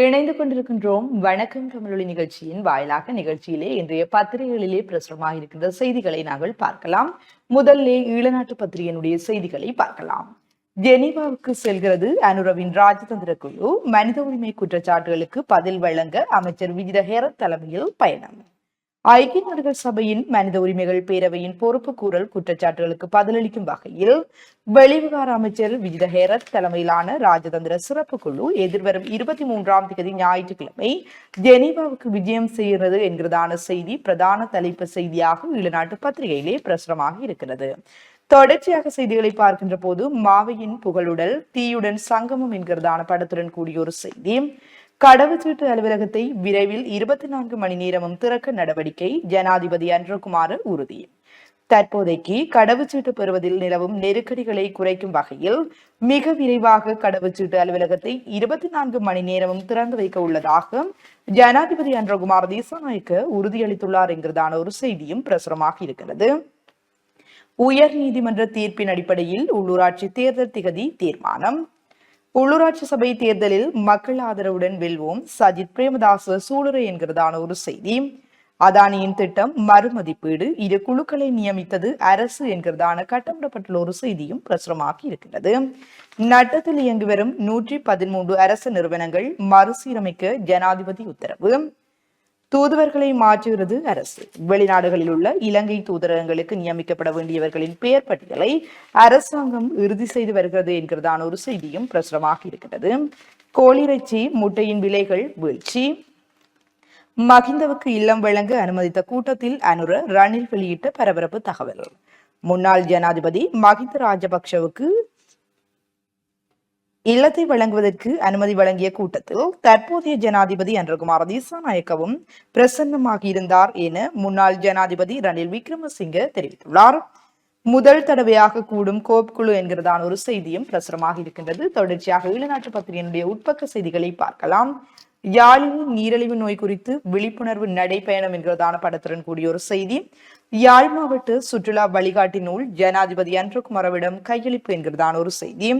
இணைந்து கொண்டிருக்கின்றோம் வணக்கம் தமிழொலி நிகழ்ச்சியின் வாயிலாக நிகழ்ச்சியிலே இன்றைய பத்திரிகைகளிலே பிரசுரமாக இருக்கின்ற செய்திகளை நாங்கள் பார்க்கலாம். முதல்ல ஈழநாட்டு பத்திரிகையினுடைய செய்திகளை பார்க்கலாம். ஜெனீவாவுக்கு செல்கிறது அனுரவின் ராஜதந்திர குழு. மனித உரிமை குற்றச்சாட்டுகளுக்கு பதில் வழங்க அமைச்சர் விஜித ஹேரத் தலைமையில் பயணம். ஐக்கிய நாடுகள் சபையின் மனித உரிமைகள் பேரவையின் பொறுப்பு கூறல் குற்றச்சாட்டுகளுக்கு பதிலளிக்கும் வகையில் வெளிவிவகார அமைச்சர் விஜித ஹேரத் தலைமையிலான ராஜதந்திர சிறப்பு குழு எதிர்வரும் 23ஆம் தேதி ஞாயிற்றுக்கிழமை ஜெனீவாவுக்கு விஜயம் செய்கிறது என்கிறதான செய்தி பிரதான தலைப்பு செய்தியாக ஈழநாட்டு பத்திரிகையிலே பிரசுரமாக இருக்கிறது. தொடர்ச்சியாக செய்திகளை பார்க்கின்ற போது மாவையின் புகழுடல் தீயுடன் சங்கமம் என்கிறதான படத்துடன் கூடிய ஒரு செய்தி. கடவுச்சீட்டு அலுவலகத்தை விரைவில் 24 மணி நேரமும் திறக்க நடவடிக்கை, ஜனாதிபதி அன்றகுமார் உறுதி. தற்போதைக்கு கடவுச்சீட்டு பெறுவதில் நிலவும் நெருக்கடிகளை குறைக்கும் வகையில் மிக விரைவாக கடவுச்சீட்டு அலுவலகத்தை 24 மணி நேரமும் திறந்து வைக்க உள்ளதாக ஜனாதிபதி அன்றகுமார் திசாநாயக்க உறுதியளித்துள்ளார் என்கிறதான ஒரு செய்தியும் பிரசுரமாக இருக்கிறது. உயர் நீதிமன்ற தீர்ப்பின் அடிப்படையில் உள்ளூராட்சி தேர்தல் திகதி தீர்மானம். உள்ளூராட்சி சபை தேர்தலில் மக்கள் ஆதரவுடன் வெல்வோம், சஜித் பிரேமதாச சூளுரை என்கிறதான ஒரு செய்தி. அதானியின் திட்டம் மறுமதிப்பீடு, இரு குழுக்களை நியமித்தது அரசு என்கிறதான கட்டமிடப்பட்டுள்ள ஒரு செய்தியும் பிரசுரமாகி இருக்கிறது. நட்டத்தில் இயங்கி வரும் 113 அரசு நிறுவனங்கள் மறுசீரமைக்க ஜனாதிபதி உத்தரவு. தூதுவர்களை மாற்றுகிறது அரசு. வெளிநாடுகளில் உள்ள இலங்கை தூதரகங்களுக்கு நியமிக்கப்பட வேண்டியவர்களின் பெயர் பட்டியலை அரசாங்கம் இறுதி செய்து வருகிறது என்கிறதான ஒரு செய்தியும் பிரசுரமாக இருக்கிறது. கோழிறைச்சி முட்டையின் விலைகள் வீழ்ச்சி. மகிந்தவுக்கு இல்லம் வழங்க அனுமதித்த கூட்டத்தில் அனுர ரணில் வெளியிட்ட பரபரப்பு தகவல். முன்னாள் ஜனாதிபதி மகிந்த ராஜபக்ஷவுக்கு இல்லத்தை வழங்குவதற்கு அனுமதி வழங்கிய கூட்டத்தில் தற்போதைய ஜனாதிபதி அன்றகுமார் திசாநாயக்கவும் பிரசன்னமாகியிருந்தார் என முன்னாள் ஜனாதிபதி ரணில் விக்ரமசிங்க தெரிவித்துள்ளார். முதல் தடவையாக கூடும் கோப் குழு என்கிறதான ஒரு செய்தியும் பிரசுரமாக இருக்கின்றது. தொடர்ச்சியாக ஈழநாட்டு பத்திரிகையினுடைய உட்பக்க செய்திகளை பார்க்கலாம். யாழில் நீரிழிவு நோய் குறித்து விழிப்புணர்வு நடைபயணம் என்கிறதான படத்துடன் கூடிய ஒரு செய்தி. யாழ் மாவட்ட சுற்றுலா வழிகாட்டி நூல் ஜனாதிபதி அன்றகுமாரவிடம் கையளிப்பு என்கிறதான ஒரு செய்தி.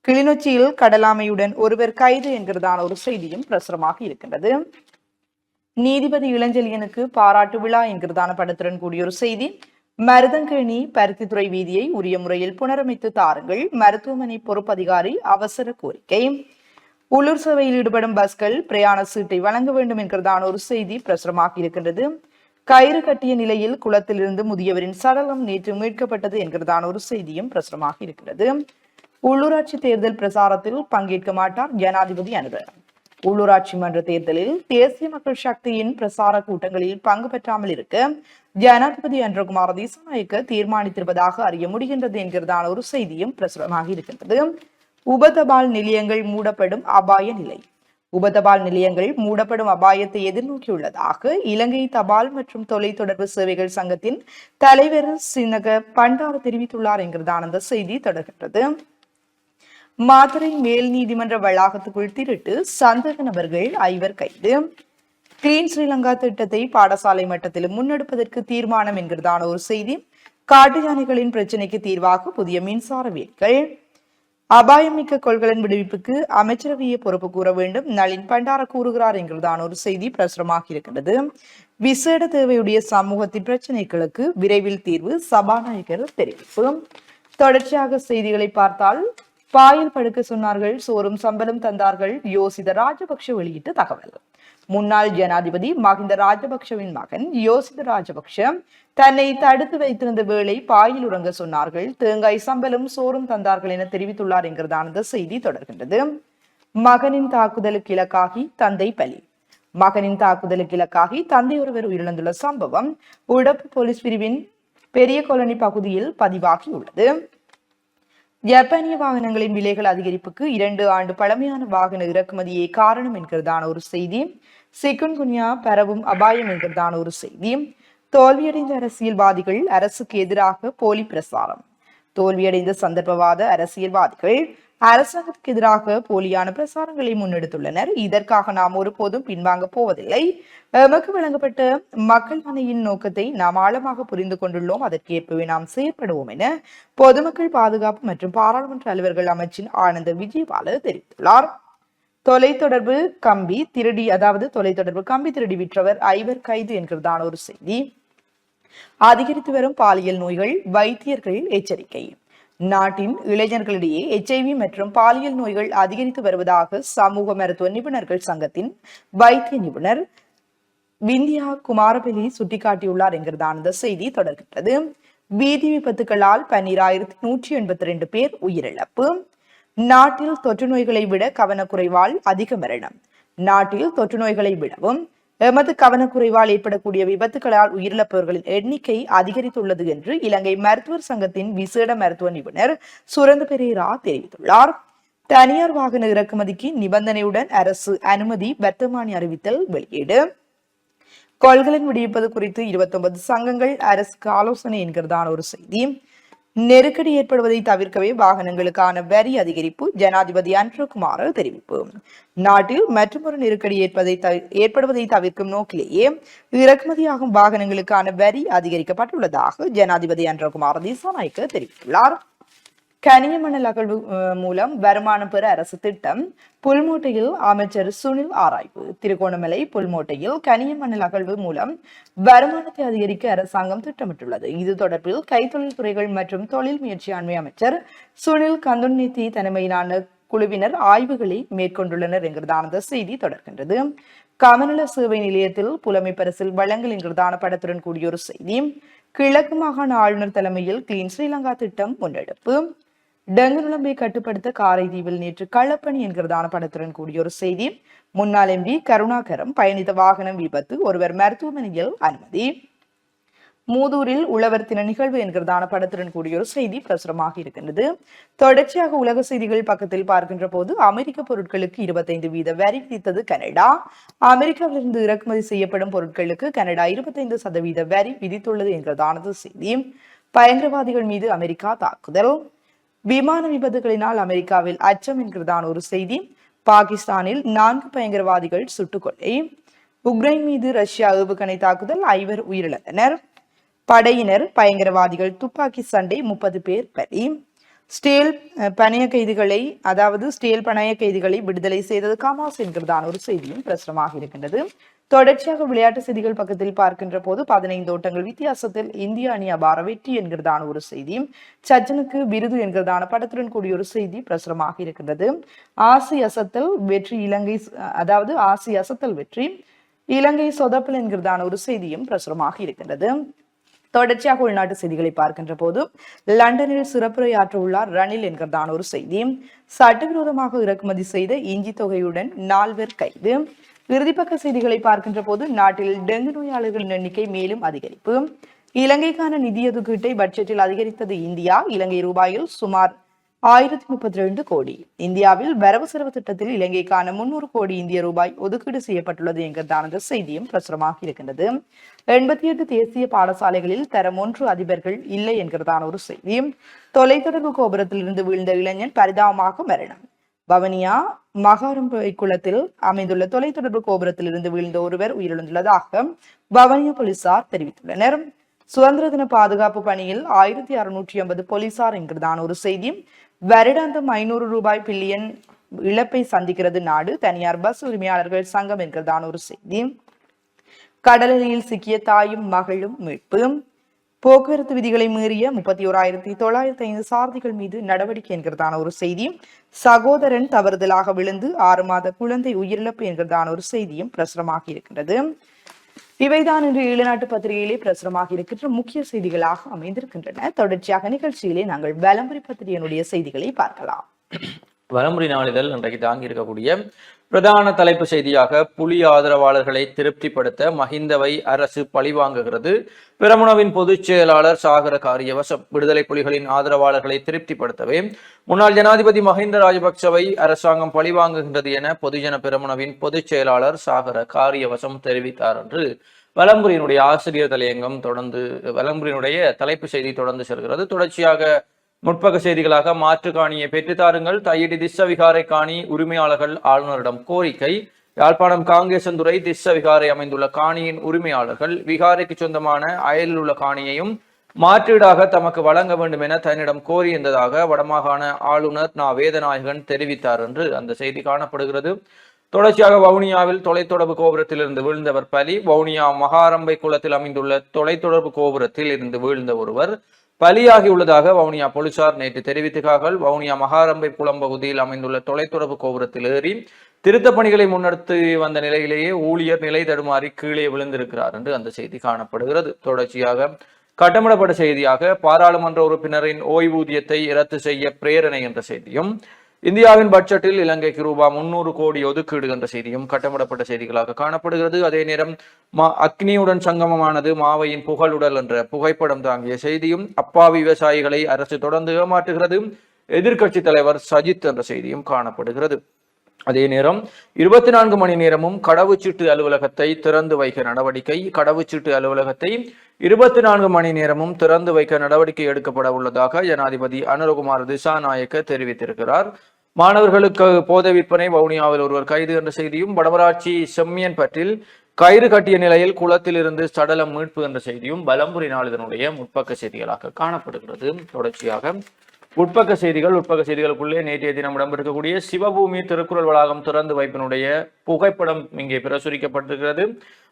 கிளிநொச்சியில் கடலாமையுடன் ஒருவர் கைது என்கிறதான ஒரு செய்தியும் பிரசுரமாக இருக்கின்றது. நீதிபதி இளஞ்செழியனுக்கு பாராட்டு விழா என்கிறதான படத்துடன் கூடிய ஒரு செய்தி. மருதங்கேணி பருத்தித்துறை வீதியை உரிய முறையில் புனரமைத்து தாருங்கள், மருத்துவமனை பொறுப்பதிகாரி அவசர கோரிக்கை. உள்ளூர் சேவையில் ஈடுபடும் பஸ்கள் பிரயாண சீட்டை வழங்க வேண்டும் என்கிறதான ஒரு செய்தி பிரசுரமாக இருக்கின்றது. கயிறு கட்டிய நிலையில் குளத்திலிருந்து முதியவரின் சடலம் நேற்று மீட்கப்பட்டது என்கிறதான ஒரு செய்தியும் பிரசுரமாக இருக்கிறது. உள்ளூராட்சி தேர்தல் பிரசாரத்தில் பங்கேற்க மாட்டார் ஜனாதிபதி அனுர. உள்ளூராட்சி மன்ற தேர்தலில் தேசிய மக்கள் சக்தியின் பிரசார கூட்டங்களில் பங்கு பெற்றாமல் இருக்க ஜனாதிபதி அன்றகுமார் திசாநாயக்க தீர்மானித்திருப்பதாக அறிய முடிகின்றது என்கிறதான ஒரு செய்தியும் பிரசுரமாக இருக்கின்றது. உபதபால் நிலையங்கள் மூடப்படும் அபாய நிலை. உபதபால் நிலையங்கள் மூடப்படும் அபாயத்தை எதிர்நோக்கியுள்ளதாக இலங்கை தபால் மற்றும் தொலைத்தொடர்பு சேவைகள் சங்கத்தின் தலைவர் சினக பண்டார தெரிவித்துள்ளார் என்கிறதான அந்த செய்தி தொடர்கின்றது. மாத்தறை மேல் நீதிமன்ற வளாகத்துக்குள் திருட்டு, சந்தேக நபர்கள் 5 கைது. கிளீன் ஸ்ரீலங்கா திட்டத்தை பாடசாலை மட்டத்தில் முன்னெடுப்பதற்கு தீர்மானம் என்கிறதான ஒரு செய்தி. காட்டு யானைகளின் பிரச்சினைக்கு தீர்வாக புதிய மின்சார வேலிகள். அபாயமிக்க கொள்கலன் விடுவிப்புக்கு அமைச்சரவையை பொறுப்பு கூற வேண்டும், நளின் பண்டார கூறுகிறார் என்கிறதான ஒரு செய்தி பிரசுரமாக இருக்கிறது. விசேட தேவையுடைய சமூகத்தின் பிரச்சனைகளுக்கு விரைவில் தீர்வு, சபாநாயகர் தெரிவிப்பு. தொடர்ச்சியாக செய்திகளை பார்த்தால் பாயில் படுக்க சொன்னார்கள், சோறும் சம்பளம் தந்தார்கள், யோசித ராஜபக்ஷ வெளியிட்ட தகவல். முன்னாள் ஜனாதிபதி மகிந்த ராஜபக்ஷவின் மகன் யோசித ராஜபக்ஷ தன்னை தடுத்து வைத்திருந்த வேளை பாயில் உறங்க சொன்னார்கள், தேங்காய் சம்பளம் சோறும் தந்தார்கள் என தெரிவித்துள்ளார் என்கிறதான இந்த செய்தி தொடர்கின்றது. மகனின் தாக்குதலுக்கு இலக்காகி தந்தை பலி. மகனின் தாக்குதலுக்கு இலக்காகி தந்தை ஒருவர் உயிரிழந்துள்ள சம்பவம் உடப்பு போலீஸ் பிரிவின் பெரிய காலனி பகுதியில் பதிவாகியுள்ளது. ஜப்பானிய வாகனங்களின் விலைகள் அதிகரிப்புக்கு 2 ஆண்டு பழமையான வாகன இறக்குமதியே காரணம் என்கிறதான ஒரு செய்தி. சிக்குன்குன்யா பரவும் அபாயம் என்கிறதான ஒரு செய்தி. தோல்வியடைந்த அரசியல்வாதிகள் அரசுக்கு எதிராக போலி பிரசாரம். தோல்வியடைந்த சந்தர்ப்பவாத அரசியல்வாதிகள் அரசாங்கத்துக்கு எதிராக போலியான பிரசாரங்களை முன்னெடுத்துள்ளனர். இதற்காக நாம் ஒருபோதும் பின்வாங்க போவதில்லை. எமக்கு வழங்கப்பட்ட மக்கள் ஆணையின் நோக்கத்தை நாம் ஆழமாக புரிந்து கொண்டுள்ளோம். அதற்கேற்பவே நாம் செயற்படுவோம் என பொதுமக்கள் பாதுகாப்பு மற்றும் பாராளுமன்ற அலுவலர்கள் அமைச்சின் ஆனந்த விஜயபால தெரிவித்துள்ளார். தொலைத்தொடர்பு கம்பி திருடி, அதாவது தொலைத்தொடர்பு கம்பி திருடி விற்றவர் 5 கைது என்கிறதான ஒரு செய்தி. அதிகரித்து வரும் பாலியல் நோய்கள், வைத்தியர்கள் எச்சரிக்கை. நாட்டின் இளைஞர்களிடையே HIV மற்றும் பாலியல் நோய்கள் அதிகரித்து வருவதாக சமூக மருத்துவ நிபுணர்கள் சங்கத்தின் வைத்திய நிபுணர் விந்தியா குமாரபெலி சுட்டிக்காட்டியுள்ளார் என்கிறதான இந்த செய்தி தொடர்கின்றது. வீதி விபத்துகளால் 12,182 பேர் உயிரிழப்பு. நாட்டில் தொற்று நோய்களை விட கவனக்குறைவால் அதிக மரணம். நாட்டில் தொற்று நோய்களை விடவும் எமது கவனக்குறைவால் ஏற்படக்கூடிய விபத்துகளால் உயிரிழப்பவர்களின் எண்ணிக்கை அதிகரித்துள்ளது என்று இலங்கை மருத்துவர் சங்கத்தின் விசேட மருத்துவ நிபுணர் சுரந்த பெரேரா தெரிவித்துள்ளார். தனியார் வாகன இறக்குமதிக்கு நிபந்தனையுடன் அரசு அனுமதி, வர்த்தமானி அறிவித்தல் வெளியீடு. கொள்கலன் விடுவிப்பது குறித்து 29 சங்கங்கள் அரசுக்கு ஆலோசனை என்கிறதான ஒரு செய்தி. நெருக்கடி ஏற்படுவதை தவிர்க்கவே வாகனங்களுக்கான வரி அதிகரிப்பு, ஜனாதிபதி அன்ரகுமார தெரிவிப்பு. நாட்டில் மற்றொரு நெருக்கடி ஏற்படுவதை தவிர்க்கும் நோக்கிலேயே இறக்குமதியாகும் வாகனங்களுக்கான வரி அதிகரிக்கப்பட்டுள்ளதாக ஜனாதிபதி அன்ரகுமார திசாநாயக்க தெரிவித்துள்ளார். கனிய மணல் அகழ்வு மூலம் வருமானம் பெற அரசு திட்டம். புல்மோட்டையில் அமைச்சர் சுனில் ஆராய்வு. திருகோணமலை புல்மோட்டையில் கனிய மணல் அகழ்வு மூலம் வருமானத்தை அதிகரிக்க அரசாங்கம் திட்டமிட்டுள்ளது. இது தொடர்பில் கைத்தொழில் துறைகள் மற்றும் தொழில் முயற்சியாண்மை அமைச்சர் சுனில் கந்துன்னித்தி தலைமையிலான குழுவினர் ஆய்வுகளை மேற்கொண்டுள்ளனர் என்கிறதான செய்தி தொடர்கின்றது. கமநல சேவை நிலையத்தில் புலமை பரிசில் வழங்கல் என்கிறதான படத்துடன் கூடிய ஒரு செய்தி. கிழக்கு மாகாண ஆளுநர் தலைமையில் கிளீன் ஸ்ரீலங்கா திட்டம் முன்னெடுப்பு. டெங்கு நுளம்பை கட்டுப்படுத்த காரைதீவில் நேற்று களப்பணி என்கிறதான படத்துடன் கூடிய ஒரு செய்தி. முன்னாள் MP கருணாகரம் பயணித்த வாகனம் விபத்து, ஒருவர் மருத்துவமனையில் அனுமதி. மூதூரில் உழவர் தின நிகழ்வு என்கிறதான படத்துடன் கூடிய ஒரு செய்தி பிரசுரமாக இருக்கின்றது. தொடர்ச்சியாக உலக செய்திகள் பக்கத்தில் பார்க்கின்ற போது அமெரிக்க பொருட்களுக்கு 25% வரி விதித்தது கனடா. அமெரிக்காவிலிருந்து இறக்குமதி செய்யப்படும் பொருட்களுக்கு கனடா 25% வரி விதித்துள்ளது என்கிறதானது செய்தி. பயங்கரவாதிகள் மீது அமெரிக்கா தாக்குதல். விமான விபத்துகளினால் அமெரிக்காவில் அச்சம் என்கிறதான ஒரு செய்தி. பாகிஸ்தானில் 4 பயங்கரவாதிகள் சுட்டுக்கொலை. உக்ரைன் மீது ரஷ்யா ஏவுகணை தாக்குதல், 5 உயிரிழந்தனர். படையினர் பயங்கரவாதிகள் துப்பாக்கி சண்டை, 30 பேர் பலி. ஸ்டேல் பணைய கைதிகளை விடுதலை செய்தது கமாஸ் என்கிறதான ஒரு செய்தியும் பிரசுரமாக இருக்கின்றது. தொடர்ச்சியாக விளையாட்டு செய்திகள் பக்கத்தில் பார்க்கின்ற போது 15 ஓட்டங்கள் வித்தியாசத்தில் இந்திய அணி அபார வெற்றி என்கிறதான ஒரு செய்தி. சச்சினுக்கு விருது என்கிறதான படத்துடன் கூடிய ஒரு செய்தி பிரசுரமாக இருக்கின்றது. ஆசிய அசத்தல் வெற்றி இலங்கை சொதப்பல் என்கிறதான ஒரு செய்தியும் பிரசுரமாக இருக்கின்றது. தொடர்ச்சியாக உள்நாட்டு செய்திகளை பார்க்கின்ற போது லண்டனில் சிறப்புரையாற்ற உள்ளார் ரணில் என்கிறதான ஒரு செய்தி. சட்டவிரோதமாக இறக்குமதி செய்த இஞ்சி தொகையுடன் 4 கைது. இறுதிப்பக்க செய்திகளை பார்க்கின்ற போது நாட்டில் டெங்கு நோயாளர்களின் எண்ணிக்கை மேலும் அதிகரிப்பு. இலங்கைக்கான நிதி ஒதுக்கீட்டை பட்ஜெட்டில் அதிகரித்தது இந்தியா. இலங்கை ரூபாயில் சுமார் 1032 கோடி. இந்தியாவில் வரவு செலவு திட்டத்தில் இலங்கைக்கான 300 கோடி இந்திய ரூபாய் ஒதுக்கீடு செய்யப்பட்டுள்ளது என்கிறதான செய்தியும் பிரசுரமாக இருக்கின்றது. 88 தேசிய பாடசாலைகளில் தரம் 1 அதிபர்கள் இல்லை என்கிறதான ஒரு செய்தி. தொலைத்தொடர்பு கோபுரத்தில் இருந்து வீழ்ந்த இளைஞன் பரிதாபமாக மரணம். வவனியா மகாரம்பை குளத்தில் அமைந்துள்ள தொலைத்தொடர்பு கோபுரத்தில் இருந்து வீழ்ந்த ஒருவர் உயிரிழந்துள்ளதாக வவனியா போலீசார் தெரிவித்துள்ளனர். சுதந்திர தின பாதுகாப்பு பணியில் 1650 போலீசார் என்கிறதான ஒரு செய்தி. வருடாந்தம் 500 ரூபாய் பில்லியன் இழப்பை சந்திக்கிறது நாடு. தனியார் பஸ் உரிமையாளர்கள் சங்கம் என்கிறதான ஒரு செய்தி. கடலில் சிக்கிய தாயும் மகளும் மீட்பு. போக்குவரத்து விதிகளை மீறிய 31,905 சாரதிகள் மீது நடவடிக்கை என்கிறதான ஒரு செய்தி. சகோதரன் தவறுதலாக விழுந்து 6 மாத குழந்தை உயிரிழப்பு என்கிறதான ஒரு செய்தியும் பிரசுரமாக இருக்கின்றது. இவைதான் இன்று ஈழநாட்டு பத்திரிகையிலே பிரசுரமாக இருக்கின்ற முக்கிய செய்திகளாக அமைந்திருக்கின்றன. தொடர்ச்சியாக நிகழ்ச்சியிலே நாங்கள் வலம்புரி பத்திரிகையினுடைய செய்திகளை பார்க்கலாம். வலம்புரி நாளிதழ் இன்றைக்கு தாங்கி இருக்கக்கூடிய பிரதான தலைப்பு செய்தியாக புலி ஆதரவாளர்களை திருப்திப்படுத்த மஹிந்தவை அரசு பழிவாங்குகிறது. பிரமுனவின் பொதுச் செயலாளர் சாகர காரியவசம். விடுதலை புலிகளின் ஆதரவாளர்களை திருப்திப்படுத்தவே முன்னாள் ஜனாதிபதி மஹிந்த ராஜபக்சவை அரசாங்கம் பழிவாங்குகின்றது என பொதுஜன பிரமுனவின் பொதுச் செயலாளர் சாகர காரியவசம் தெரிவித்தார் என்று வலம்புரியினுடைய ஆசிரியர் தலையங்கம் வலம்புரியினுடைய தலைப்பு செய்தி தொடர்ந்து செல்கிறது. தொடர்ச்சியாக முற்பக செய்திகளாக மாற்று காணியை பெற்றுத்தாருங்கள், தையிடி திஸ்ஸ விகாரை காணி உரிமையாளர்கள் ஆளுநரிடம் கோரிக்கை. யாழ்ப்பாணம் காங்கேசந்துறை திஸ்ஸ விகாரை அமைந்துள்ள காணியின் உரிமையாளர்கள் விகாரைக்கு சொந்தமான அயலில் உள்ள காணியையும் மாற்றீடாக தமக்கு வழங்க வேண்டும் என தன்னிடம் கோரியிருந்ததாக வடமாகாண ஆளுநர் நா வேதநாயகன் தெரிவித்தார் என்று அந்த செய்தி காணப்படுகிறது. தொடர்ச்சியாக வவுனியாவில் தொலைத்தொடர்பு கோபுரத்தில் இருந்து வீழ்ந்தவர் பலி. வவுனியா மகாரம்பை குளத்தில் அமைந்துள்ள தொலைத்தொடர்பு கோபுரத்தில் இருந்து வீழ்ந்த ஒருவர் பலியாகியுள்ளதாக வவுனியா போலீசார் நேற்று தெரிவித்தார்கள். வவுனியா மகாரம்பை குளம் பகுதியில் அமைந்துள்ள தொலைத்தொடர்பு கோபுரத்தில் ஏறி திருத்த பணிகளை முன்னெடுத்து வந்த நிலையிலேயே ஊழியர் நிலை தடுமாறி கீழே விழுந்திருக்கிறார் என்று அந்த செய்தி காணப்படுகிறது. தொடர்ச்சியாக கட்டமிடப்பட்ட செய்தியாக பாராளுமன்ற உறுப்பினரின் ஓய்வூதியத்தை ரத்து செய்ய பிரேரணை என்ற செய்தியும், இந்தியாவின் பட்ஜெட்டில் இலங்கைக்கு ரூபாய் 300 கோடி ஒதுக்கீடு என்ற செய்தியும் கட்டமிடப்பட்ட செய்திகளாக காணப்படுகிறது. அதே நேரம் அக்னியுடன் சங்கமமானது மாவையின் புகழுடல் என்ற புகைப்படம் தாங்கிய செய்தியும், அப்பாவி விவசாயிகளை அரசு தொடர்ந்து ஏமாற்றுகிறது, எதிர்க்கட்சி தலைவர் சஜித் என்ற செய்தியும் காணப்படுகிறது. அதே நேரம் 24 மணி நேரமும் கடவுச்சீட்டு அலுவலகத்தை திறந்து வைக்க நடவடிக்கை. கடவுச்சீட்டு அலுவலகத்தை 24 மணி நேரமும் திறந்து வைக்க நடவடிக்கை எடுக்கப்பட உள்ளதாக ஜனாதிபதி அனுரகுமார் திசாநாயக்க தெரிவித்திருக்கிறார். மாணவர்களுக்கு போதை விற்பனை, வவுனியாவில் ஒருவர் கைது என்ற செய்தியும், வடமராட்சி செம்மியன் பற்றில் கயிறு கட்டிய நிலையில் குளத்தில் இருந்து சடலம் மீட்பு என்ற செய்தியும் பலம்புரி நாளிதனுடைய முற்பக்க செய்திகளாக காணப்படுகிறது. தொடர்ச்சியாக உட்பக்க செய்திகளுக்குள்ளே நேற்றைய தினம் இடம்பெறக்கூடிய சிவபூமி திருக்குறள் வளாகம் திறந்து வைப்பினுடைய புகைப்படம் இங்கே பிரசுரிக்கப்பட்டிருக்கிறது.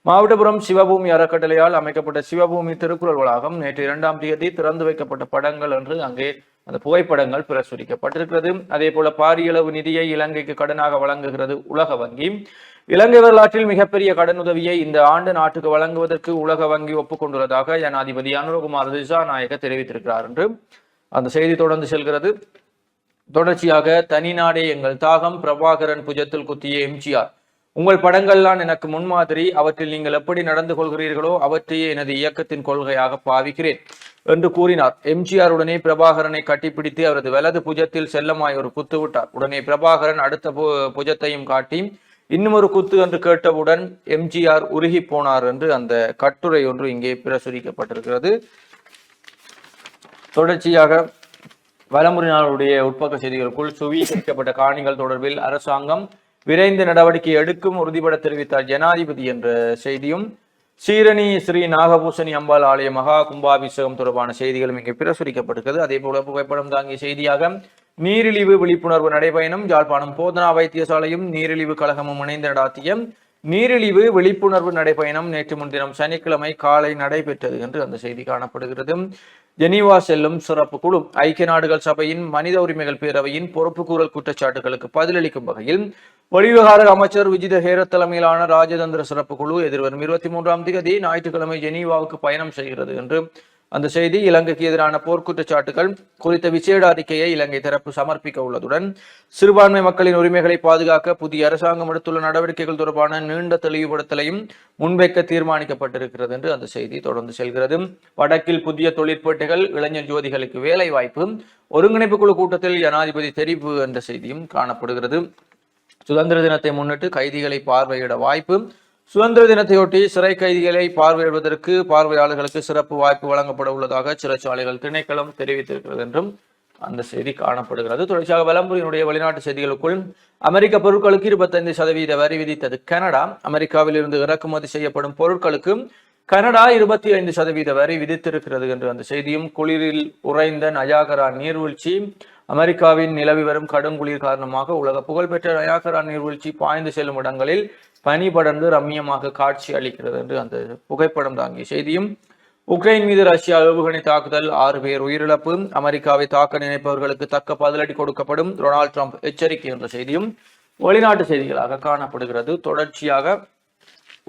மாவட்டபுரம் சிவபூமி அறக்கட்டளையால் அமைக்கப்பட்ட சிவபூமி திருக்குறள் வளாகம் நேற்று 2ஆம் தேதி திறந்து வைக்கப்பட்ட படங்கள் என்று அங்கே அந்த புகைப்படங்கள் பிரசுரிக்கப்பட்டிருக்கிறது. அதே போல பாரியளவு நிதியை இலங்கைக்கு கடனாக வழங்குகிறது உலக வங்கி. இலங்கை வரலாற்றில் மிகப்பெரிய கடனுதவியை இந்த ஆண்டு நாட்டுக்கு வழங்குவதற்கு உலக வங்கி ஒப்புக்கொண்டுள்ளதாக ஜனாதிபதி அனுரகுமார் திசாநாயக்க தெரிவித்திருக்கிறார் என்று அந்த செய்தி தொடர்ந்து செல்கிறது. தொடர்ச்சியாக தனிநாடே எங்கள் தாகம், பிரபாகரன் புஜத்தில் குத்திய எம்ஜிஆர், உங்கள் படங்கள்லாம் எனக்கு முன்மாதிரி, அவற்றில் நீங்கள் எப்படி நடந்து கொள்கிறீர்களோ அவற்றையே எனது இயக்கத்தின் கொள்கையாக பாவிக்கிறேன் என்று கூறினார். எம்ஜிஆர் உடனே பிரபாகரனை கட்டிப்பிடித்து அவரது வலது புஜத்தில் செல்லமாய் ஒரு குத்து விட்டார். உடனே பிரபாகரன் அடுத்த புஜத்தையும் காட்டி இன்னும் ஒரு குத்து என்று கேட்டவுடன் எம்ஜிஆர் உருகி போனார் என்று அந்த கட்டுரை ஒன்று இங்கே பிரசுரிக்கப்பட்டிருக்கிறது. தொடர்ச்சியாக வலமுறை நாளுடைய உட்பக்க செய்திகளுக்குள் சுவீகரிக்கப்பட்ட காணிகள் தொடர்பில் அரசாங்கம் விரைந்து நடவடிக்கை எடுக்கும் உறுதிபட தெரிவித்தார் ஜனாதிபதி என்ற செய்தியும், சீரணி ஸ்ரீ நாகபூசணி அம்பாள் ஆலய மகா கும்பாபிஷேகம் தொடர்பான செய்திகளும் இங்கே பிரசுரிக்கப்பட்டிருக்கிறது. அதே போல புகைப்படம் தாங்கிய செய்தியாக நீரிழிவு விழிப்புணர்வு நடைபயணம், யாழ்ப்பாணம் போதனா வைத்தியசாலையும் நீரிழிவு கழகமும் இணைந்து நடாத்திய நீரிழிவு விழிப்புணர்வு நடைபயணம் நேற்று முன்தினம் சனிக்கிழமை காலை நடைபெற்றது என்று அந்த செய்தி காணப்படுகிறது. ஜெனீவா செல்லும் சிறப்பு குழு ஐக்கிய நாடுகள் சபையின் மனித உரிமைகள் பேரவையின் பொறுப்புக்கூறல் குற்றச்சாட்டுகளுக்கு பதிலளிக்கும் வகையில் வெளிவிவகார அமைச்சர் விஜித ஹேரத் தலைமையிலான ராஜதந்திர சிறப்பு குழு எதிர்வரும் 23ஆம் தேதி ஞாயிற்றுக்கிழமை ஜெனீவாவுக்கு பயணம் செய்கிறது என்று அந்த செய்தி. இலங்கைக்கு எதிரான போர்க்குற்றச்சாட்டுகள் குறித்த விசேட அறிக்கையை இலங்கை தரப்பு சமர்ப்பிக்க உள்ளதுடன் சிறுபான்மை மக்களின் உரிமைகளை பாதுகாக்க புதிய அரசாங்கம் எடுத்துள்ள நடவடிக்கைகள் தொடர்பான நீண்ட தெளிவுபடுத்தலையும் முன்வைக்க தீர்மானிக்கப்பட்டிருக்கிறது என்று அந்த செய்தி தொடர்ந்து செல்கிறது. வடக்கில் புதிய தொழிற்பேட்டைகள், இளைஞர் ஜோதிகளுக்கு வேலை வாய்ப்பு, ஒருங்கிணைப்பு குழு கூட்டத்தில் ஜனாதிபதி தெரிவு என்ற செய்தியும் காணப்படுகிறது. சுதந்திர தினத்தை முன்னிட்டு கைதிகளை பார்வையிட வாய்ப்பு, சுதந்திர தினத்தையொட்டி சிறை கைதிகளை பார்வையிடுவதற்கு பார்வையாளர்களுக்கு சிறப்பு வாய்ப்பு வழங்கப்பட உள்ளதாக சிறைச்சாலைகள் திணைக்களம் தெரிவித்திருக்கிறது என்றும் அந்த செய்தி காணப்படுகிறது. தொடர்ச்சியாக வலம்புரியினுடைய வெளிநாட்டு செய்திகளுக்குள் அமெரிக்க பொருட்களுக்கு 25% வரி விதித்தது கனடா. அமெரிக்காவில் இருந்து இறக்குமதி செய்யப்படும் பொருட்களுக்கு கனடா 25% வரி விதித்திருக்கிறது என்று அந்த செய்தியும், குளிரில் உறைந்த நயாகரா நீர்வீழ்ச்சி, அமெரிக்காவின் நிலவி வரும் கடும் குளிர் காரணமாக உலக புகழ்பெற்ற நயாகரா நீர்வீழ்ச்சி பாய்ந்து செல்லும் இடங்களில் பனி படர்ந்து ரம்மியமாக காட்சி அளிக்கிறது என்று அந்த புகைப்படம் தாங்கிய செய்தியும், உக்ரைன் மீது ரஷ்யா ஏவுகணை தாக்குதல், 6 பேர் உயிரிழப்பு, அமெரிக்காவை தாக்க நினைப்பவர்களுக்கு தக்க பதிலடி கொடுக்கப்படும், டொனால்ட் ட்ரம்ப் எச்சரிக்கை என்ற செய்தியும் வெளிநாட்டு செய்திகளாக காணப்படுகிறது. தொடர்ச்சியாக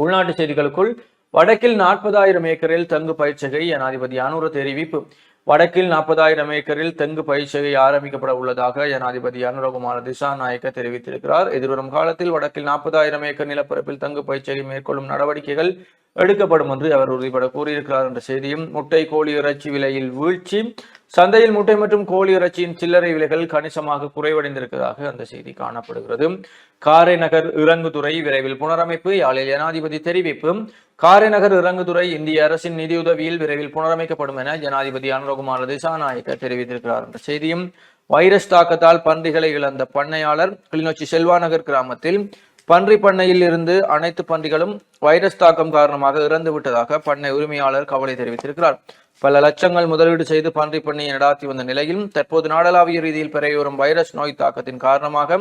உள்நாட்டு செய்திகளுக்குள் வடக்கில் 40,000 ஏக்கரில் தெங்கு பயிர்ச்சகை, ஜனாதிபதி அனுர தெரிவிப்பு. வடக்கில் 40,000 ஏக்கரில் தெங்கு பயிர்ச்சகை ஆரம்பிக்கப்பட உள்ளதாக ஜனாதிபதி அனுரகுமார திசாநாயக்க தெரிவித்திருக்கிறார். எதிர்வரும் காலத்தில் வடக்கில் 40,000 ஏக்கர் நிலப்பரப்பில் தெங்கு பயிர்ச்சகை மேற்கொள்ளும் நடவடிக்கைகள் எடுக்கப்படும் என்று அவர் உறுதிபட கூறியிருக்கிறார் என்ற செய்தியும், முட்டை கோழி இறைச்சி விலையில் வீழ்ச்சி, சந்தையில் முட்டை மற்றும் கோழி இறைச்சியின் சில்லறை விலைகள் கணிசமாக குறைவடைந்திருக்கிறதாக அந்த செய்தி காணப்படுகிறது. காரைநகர் இறங்குதுறை விரைவில் புனரமைப்பு, யாழில் ஜனாதிபதி தெரிவிப்பு. காரைநகர் இறங்குதுறை இந்திய அரசின் நிதியுதவியில் விரைவில் புனரமைக்கப்படும் என ஜனாதிபதி அனுரகுமார திசாநாயக்க தெரிவித்திருக்கிறார் என்ற செய்தியும், வைரஸ் தாக்கத்தால் பன்றிகளை இழந்த பண்ணையாளர், கிளிநொச்சி செல்வாநகர் கிராமத்தில் பன்றி பண்ணையில் இருந்து அனைத்து பன்றிகளும் வைரஸ் தாக்கம் காரணமாக இறந்து விட்டதாக பண்ணை உரிமையாளர் கவலை தெரிவித்திருக்கிறார். பல லட்சங்கள் முதலீடு செய்து பன்றி பண்ணையை நடாத்தி வந்த நிலையில் தற்போது நாடளாவிய ரீதியில் பரவி வரும் வைரஸ் நோய் தாக்கத்தின் காரணமாக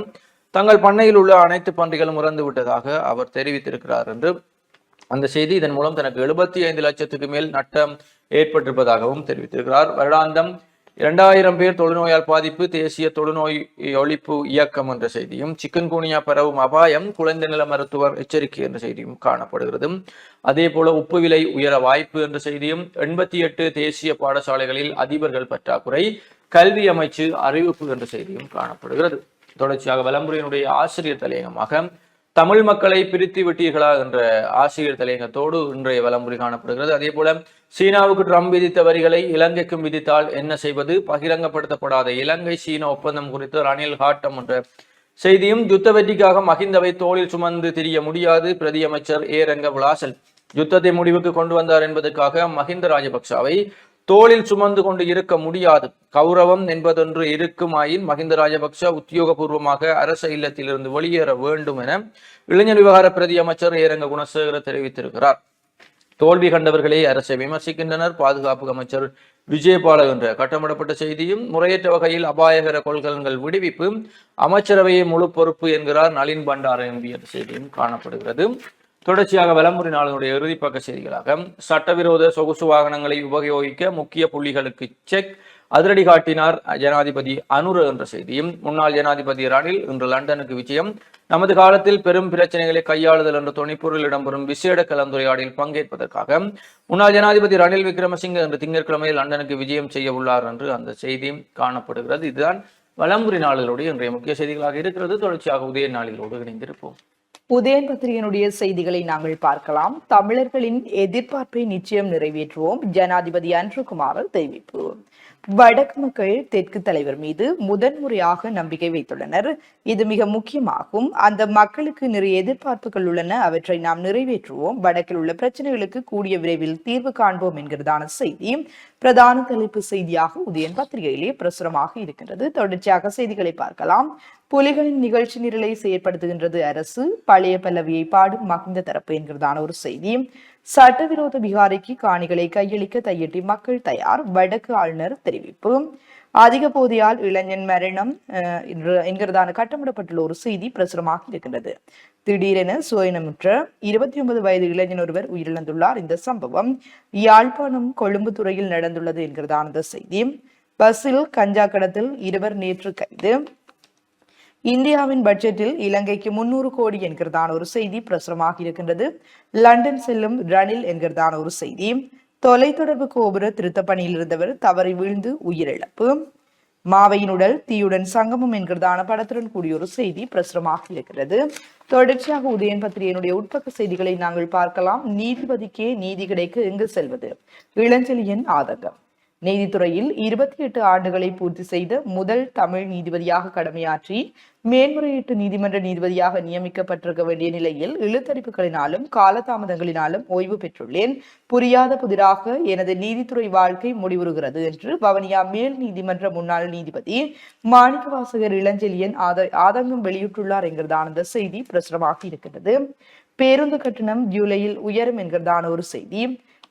தங்கள் பண்ணையில் உள்ள அனைத்து பன்றிகளும் இறந்து விட்டதாக அவர் தெரிவித்திருக்கிறார் என்று அந்த செய்தி. இதன் மூலம் தனக்கு 75 லட்சத்துக்கு மேல் நட்டம் ஏற்பட்டிருப்பதாகவும் தெரிவித்திருக்கிறார். வருடாந்தம் 2000 பேர் தொழுநோயால் பாதிப்பு, தேசிய தொழுநோய் ஒழிப்பு இயக்கம் என்ற செய்தியும், சிக்கன்குனியா பரவும் அபாயம், குழந்தை நல மருத்துவர் எச்சரிக்கை என்ற செய்தியும் காணப்படுகிறது. அதே போல உப்பு விலை உயர வாய்ப்பு என்ற செய்தியும், 88 தேசிய பாடசாலைகளில் அதிபர்கள் பற்றாக்குறை, கல்வி அமைச்சு அறிவிப்பு என்ற செய்தியும் காணப்படுகிறது. தொடர்ச்சியாக வலம்புரியினுடைய ஆசிரியர் தலையங்கமாக தமிழ் மக்களை பிரித்து விட்டீர்களா என்ற ஆசிரியர் தலையங்கத்தோடு இன்றைய வலம்புரி காணப்படுகிறது. அதே போல சீனாவுக்கு ட்ரம்ப் விதித்த வரிகளை இலங்கைக்கும் விதித்தால் என்ன செய்வது, பகிரங்கப்படுத்தப்படாத இலங்கை சீன ஒப்பந்தம் குறித்து ரணில் ஹாட்டம் என்ற செய்தியும், யுத்த வெற்றிக்காக மஹிந்தவை தோளில் சுமந்து திரிய முடியாது, பிரதி அமைச்சர் ரங்க விளாசல் யுத்தத்தை முடிவுக்கு கொண்டு வந்தார் என்பதற்காக மஹிந்த ராஜபக்சவை தோளில் சுமந்து கொண்டு இருக்க முடியாது, கௌரவம் என்பதொன்று இருக்குமாயின் மஹிந்த ராஜபக்ச உத்தியோகபூர்வமாக அரச இல்லத்திலிருந்து வெளியேற வேண்டும் என இளைஞர் விவகார பிரதி அமைச்சர் ரங்க குணசேகர தெரிவித்திருக்கிறார். தோல்வி கண்டவர்களே அரசை விமர்சிக்கின்றனர், பாதுகாப்பு அமைச்சர் விஜயபால என்ற கட்டமிடப்பட்ட செய்தியும், முறையற்ற வகையில் அபாயகர கொள்கலன்கள் விடுவிப்பு, அமைச்சரவையை முழு பொறுப்பு என்கிறார் நளின் பண்டார எம்பி என்ற செய்தியும் காணப்படுகிறது. தொடர்ச்சியாக வலம்புரி நாளினுடைய இறுதிப்பக்க செய்திகளாக சட்டவிரோத சொகுசு வாகனங்களை உபயோகிக்க முக்கிய புள்ளிகளுக்கு செக், அதிரடி காட்டினார் ஜனாதிபதி அனுர என்ற செய்தியும், முன்னாள் ஜனாதிபதி ரணில் இன்று லண்டனுக்கு விஜயம், நமது காலத்தில் பெரும் பிரச்சனைகளை கையாளுதல் என்ற துணைப்பொருள் இடம்பெறும் விசேட கலந்துரையாடலில் பங்கேற்பதற்காக முன்னாள் ஜனாதிபதி ரணில் விக்ரமசிங்க இன்று திங்கட்கிழமை லண்டனுக்கு விஜயம் செய்ய உள்ளார் என்று அந்த செய்தியும் காணப்படுகிறது. இதுதான் வலம்புரி நாளிலுடைய இன்றைய முக்கிய செய்திகளாக இருக்கிறது. தொடர்ச்சியாக உதய நாளிலோடு இணைந்திருப்போம். உதயன் பத்திரிகையினுடைய செய்திகளை நாங்கள் பார்க்கலாம். தமிழர்களின் எதிர்பார்ப்பை நிச்சயம் நிறைவேற்றுவோம், ஜனாதிபதி அன்ருகுமார் தெரிவிப்பு. வடக்கு மக்கள் தெற்கு தலைவர் மீது முதன்முறையாக நம்பிக்கை வைத்துள்ளனர். இது மிக முக்கியமாகும். அந்த மக்களுக்கு நிறைய எதிர்பார்ப்புகள் உள்ளன, அவற்றை நாம் நிறைவேற்றுவோம். வடக்கில் உள்ள பிரச்சனைகளுக்கு கூடிய விரைவில் தீர்வு காண்போம் என்கிறதான செய்தி பிரதான தலைப்பு செய்தியாக உதயன் பத்திரிகையிலே பிரசுரமாக இருக்கின்றது. தொடர்ச்சியாக செய்திகளை பார்க்கலாம். புலிகளின் நிகழ்ச்சி நிரலை செயற்படுத்துகின்றது அரசு, பழைய பல்லவியை பாடும் மகிந்த தரப்பு என்கிறதான ஒரு செய்தி. சட்டவிரோத பிகாரிக்கு காணிகளை கையளிக்க தையிட்டி மக்கள் தயார், வடக்கு ஆளுநர் தெரிவிப்பு. அதிக போதையால் இளைஞன் மரணம் என்கிறதான கட்டமிடப்பட்டுள்ள ஒரு செய்தி பிரசுரமாக இருக்கின்றது. திடீரென சுயநமுற்ற 29 வயது இளைஞன் ஒருவர் உயிரிழந்துள்ளார். இந்த சம்பவம் யாழ்ப்பாணம் கொழும்பு துறையில் நடந்துள்ளது என்கிறதான இந்த செய்தி. பஸ்ஸில் கஞ்சா கடத்தல், 2 நேற்று கைது. இந்தியாவின் பட்ஜெட்டில் இலங்கைக்கு 300 கோடி என்கிறதான ஒரு செய்தி பிரசுரமாக இருக்கின்றது. லண்டன் செல்லும் ரணில் என்கிறதான ஒரு செய்தி. தொலைத்தொடர்பு கோபுர திருத்த பணியில் இருந்தவர் தவறி வீழ்ந்து உயிரிழப்பு. மாவையின் உடல் தீயுடன் சங்கமம் என்கிறதான படத்துடன் கூடிய ஒரு செய்தி பிரசுரமாக இருக்கிறது. தொடர்ச்சியாக உதயன் பத்திரிகையினுடைய உட்பக்க செய்திகளை நாங்கள் பார்க்கலாம். நீதிபதிக்கே நீதி கிடைக்க எங்கு செல்வது, இளஞ்செழியன் ஆதங்கம். நீதித்துறையில் 28 ஆண்டுகளை பூர்த்தி செய்த முதல் தமிழ் நீதிபதியாக கடமையாற்றி மேன்முறையீட்டு நீதிமன்ற நீதிபதியாக நியமிக்கப்பட்டிருக்க வேண்டிய நிலையில் இழுத்தடிப்புகளினாலும் காலதாமதங்களினாலும் ஓய்வு பெற்றுள்ளேன். புரியாத புதிராக எனது நீதித்துறை வாழ்க்கை முடிவுறுகிறது என்று வவுனியா மேல் நீதிமன்ற முன்னாள் நீதிபதி மாணிக்கவாசகர் இளஞ்செழியன் ஆதங்கம் வெளியிட்டுள்ளார் என்கிறதான அந்த செய்தி பிரசுரமாக இருக்கிறது. பேருந்து கட்டணம் ஜூலையில் உயரும் என்கிறதான ஒரு செய்தி.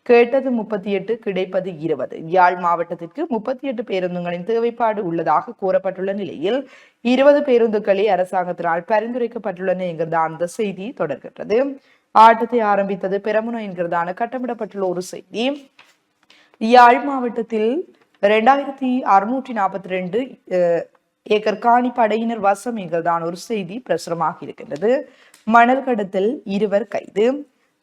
கேட்டது 38, கிடைப்பது 20. யாழ் மாவட்டத்திற்கு 38 பேருந்துகளின் தேவைப்பாடு உள்ளதாக கூறப்பட்டுள்ள நிலையில் 20 பேருந்துகளே அரசாங்கத்தினால் பரிந்துரைக்கப்பட்டுள்ளன என்கிறதான அந்த செய்தி தொடர்கின்றது. ஆட்டத்தை ஆரம்பித்தது பெரமுன என்கிறதான கட்டமிடப்பட்டுள்ள ஒரு செய்தி. யாழ் மாவட்டத்தில் 2642 ஏக்கர் காணி படையினர் வசம் என்கிறதான ஒரு செய்தி பிரசுரமாக இருக்கின்றது. மணல் கடத்தல், 2 கைது.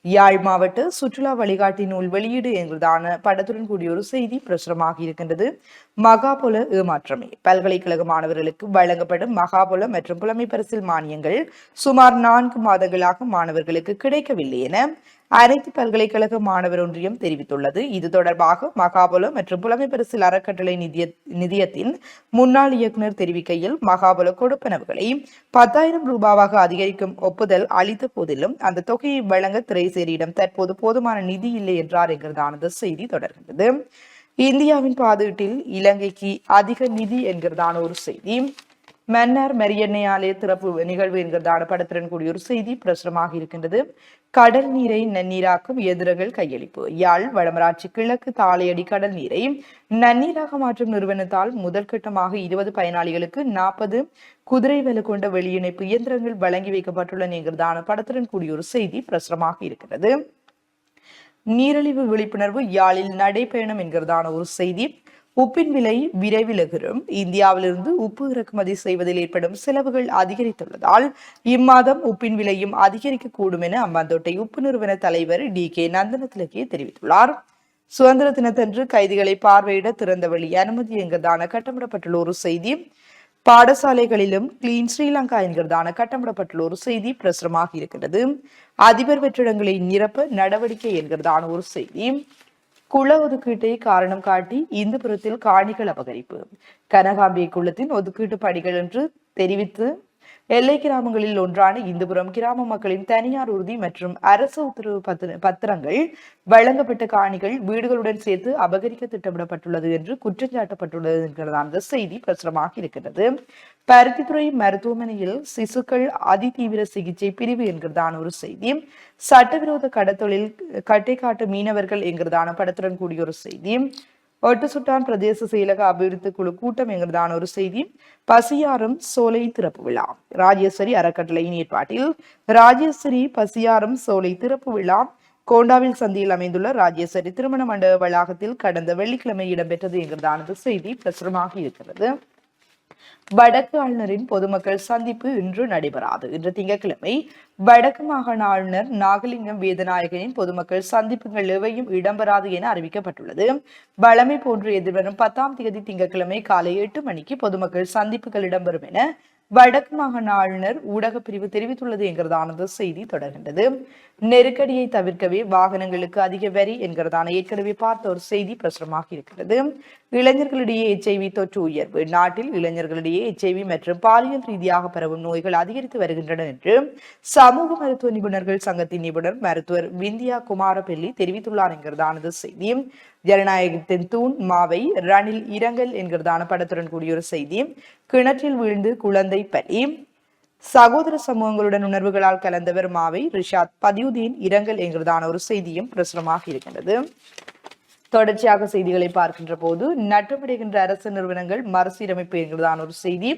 யாழ் மாவட்ட சுற்றுலா வழிகாட்டி நூல் வெளியீடு என்கிறதான படத்துடன் கூடிய ஒரு செய்தி பிரசுரமாக இருக்கின்றது. மகாபுல ஏமாற்றமே, பல்கலைக்கழக மாணவர்களுக்கு வழங்கப்படும் மகாபுல மற்றும் புலமை பரிசில் மானியங்கள் சுமார் 4 மாதங்களாக மாணவர்களுக்கு கிடைக்கவில்லை என அனைத்து பல்கலைக்கழக மாணவர் ஒன்றியம் தெரிவித்துள்ளது. இது தொடர்பாக மகாபுல மற்றும் புலமை பரிசில் அறக்கட்டளை நிதியத்தின் முன்னாள் இயக்குநர் தெரிவிக்கையில், மகாபுல கொடுப்பனவுகளை 10,000 ரூபாவாக அதிகரிக்கும் ஒப்புதல் அளித்த போதிலும் அந்த தொகையை வழங்க திரைசேரியிடம் தற்போது போதுமான நிதி இல்லை என்றார் என்கிறதான செய்தி தொடர்கிறது. இந்தியாவின் பாதீட்டில் இலங்கைக்கு அதிக நிதி என்கிறதான ஒரு செய்தி. மன்னார் மரியெண்ணெய் ஆலய திறப்பு நிகழ்வு என்கிறதான படத்துடன் கூடிய ஒரு செய்தி பிரசுரமாக இருக்கின்றது. கடல் நீரை நன்னீராக்கும் இயந்திரங்கள் கையளிப்பு. யாழ் வடமராட்சி கிழக்கு தாளையடி கடல் நீரை நன்னீராக மாற்றும் நிறுவனத்தால் முதற்கட்டமாக 20 பயனாளிகளுக்கு 40 குதிரை வலு கொண்ட வெளியிணைப்பு இயந்திரங்கள் வழங்கி வைக்கப்பட்டுள்ளன என்கிறதான படத்துடன் கூடிய ஒரு செய்தி பிரசுரமாக இருக்கிறது. நீரழிவு விழிப்புணர்வு யாழில் நடைபயணம் என்கிறதான ஒரு செய்தி. உப்பின் விலை விரைவில் எகிரும். இந்தியாவிலிருந்து உப்பு இறக்குமதி செய்வதில் ஏற்படும் செலவுகள் அதிகரித்துள்ளதால் இம்மாதம் உப்பின் விலையும் அதிகரிக்கக்கூடும் என அம்பாந்தோட்டை உப்பு நிறுவன தலைவர் DK நந்தனத்திலகே தெரிவித்துள்ளார். சுதந்திர தினத்தன்று கைதிகளை பார்வையிட திறந்த வெளி அனுமதி என்கிறதான கட்டமிடப்பட்டுள்ள ஒரு செய்தி. பாடசாலைகளிலும் கிளீன் ஸ்ரீலங்கா என்கிறதான கட்டமிடப்பட்டுள்ள ஒரு செய்தி பிரசுரமாக இருக்கிறது. அதிபர் வெற்றிடங்களை நிரப்ப நடவடிக்கை என்கிறதான ஒரு செய்தி. குள ஒதுக்கீட்டை காரணம் காட்டி இந்துபுரத்தில் காணிகள் அபகரிப்பு. கனகாம்பிகை குளத்தின் ஒதுக்கீட்டு பணிகள் என்று தெரிவித்து எல்லை கிராமங்களில் ஒன்றான இந்துபுரம் கிராம மக்களின் தனியார் உறுதி மற்றும் அரசு உத்தரவு பத்திரங்கள் வழங்கப்பட்ட காணிகள் வீடுகளுடன் சேர்த்து அபகரிக்க திட்டமிடப்பட்டுள்ளது என்று குற்றஞ்சாட்டப்பட்டுள்ளது என்கிறதான செய்தி பிரசுரமாக இருக்கிறது. பருத்தித்துறை மருத்துவமனையில் சிசுக்கள் அதிதீவிர சிகிச்சை பிரிவு என்கிறதான ஒரு செய்தி. சட்டவிரோத கடத்தொழில் கட்டைக்காட்டு மீனவர்கள் என்கிறதான படத்துடன் கூடிய ஒரு செய்தி. ஒட்டுசுட்டான் பிரதேச செயலக அபிவிருத்தி குழு கூட்டம் என்கிறதான ஒரு செய்தி. பசியாரம் சோலை திறப்பு விழா. ராஜேஸ்வரி அறக்கட்டளையின் ஏற்பாட்டில் ராஜேஸ்வரி பசியாரம் சோலை திறப்பு விழா கோண்டாவில் சந்தியில் அமைந்துள்ள ராஜேஸ்வரி திருமண மண்டப வளாகத்தில் கடந்த வெள்ளிக்கிழமை இடம்பெற்றது என்கிறதான செய்தி பிரசுரமாக இருக்கிறது. வடக்கு ஆளுநரின் பொதுமக்கள் சந்திப்பு இன்று நடைபெறாது. இன்று திங்கட்கிழமை வடக்கு மாகாண ஆளுநர் நாகலிங்கம் வேதநாயகனின் பொதுமக்கள் சந்திப்புகள் எவையும் இடம்பெறாது என அறிவிக்கப்பட்டுள்ளது. வழமை போன்று எதிர்வரும் 10ஆம் தேதி திங்கட்கிழமை காலை 8 மணிக்கு பொதுமக்கள் சந்திப்புகள் இடம்பெறும் என வடக்கு மாகாண ஆளுநர் ஊடக பிரிவு தெரிவித்துள்ளது என்கிறதான செய்தி தொடர்கின்றது. நெருக்கடியை தவிர்க்கவே வாகனங்களுக்கு அதிக வரி என்கிறதான ஏற்கனவே பார்த்த ஒரு செய்தி பிரசுரமாக இருக்கிறது. இளைஞர்களிடையே HIV தொற்று உயர்வு. நாட்டில் இளைஞர்களிடையே HIV மற்றும் பாலியல் ரீதியாக பரவும் நோய்கள் அதிகரித்து வருகின்றன என்று சமூக மருத்துவ நிபுணர்கள் சங்கத்தின் நிபுணர் மருத்துவர் விந்தியா குமாரபெல்லி தெரிவித்துள்ளார் என்கிறதானது செய்தி. ஜனநாயகத்தின் தூண் மாவை ரணில் இரங்கல் என்கிறதான படத்துடன் கூடிய ஒரு செய்தி. கிணற்றில் வீழ்ந்து குழந்தை பலி. சகோதர சமூகங்களுடன் உணர்வுகளால் கலந்தவர் மாவை ரிஷாத் பதியுதீன் இரங்கல் என்கிறதான ஒரு செய்தியும் பிரசுரமாக இருக்கின்றது. தொடர்ச்சியாக செய்திகளை பார்க்கின்ற போது நட்டமடைகின்ற அரசு நிறுவனங்கள் மறுசீரமைப்பு என்கிறதான ஒரு செய்தி.